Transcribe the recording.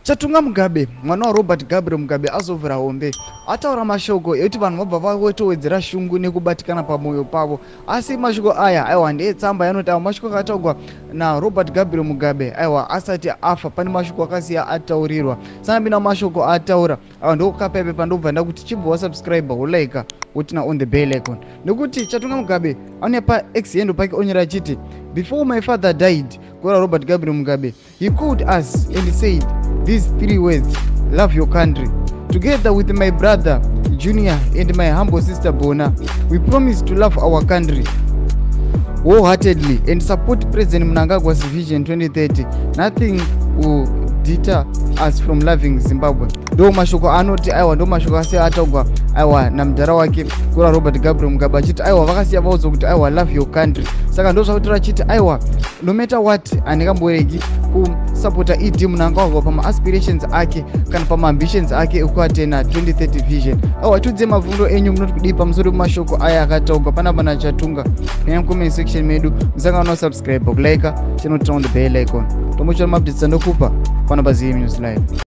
Chatunga Mugabe, mwana wa Robert Gabriel Mugabe azovhura hombe. Ataura mashoko ekuti vanhu vabva vawetowedzera shungu nekubatikana pamoyo pavo. Asi mashoko aya aiwa ndeetsamba yanoti mashoko akataurwa na Robert Gabriel Mugabe aiwa asati afa. Pane mashoko akasiya ataurirwa. Saka mina mashoko ataura aiwa ndokapepe pandobva ndakuti chibva wasubscribe wolaika wotina on the bell icon. Nekuti Chatunga Mugabe ane pa X yendo pake onyera achiti, before my father died, Gora Robert Gabriel Mugabe, he called us and said these 3 words: love your country. Together with my brother Junior and my humble sister Bona, we promise to love our country wholeheartedly and support President Mnangagwa's Vision 2030. Nothing will deter us from loving Zimbabwe. Ndo mashoko anoti aiwa ndo mashoko asiya ataugwa aiwa namdhara wake Gora Robert Gabriel Mugabe achiti aiwa vakasiya vaudzo kuti aiwa love your country. Saka ndo zvakuti achiti aiwa no matter what andikamboregi kusupporta ED Mnangagwa pama aspirations ake kana pama ambitions ake ekuatena 2030 vision. Aiwa tudze mabvundo enyu munoti kudii pamusoro pemashoko aya akataurwa panapa naChatunga. Penya comment section medu musangano subscribe kulike channel on the bell icon. Tomuchira mabdits andokupa panapa ZM News Live.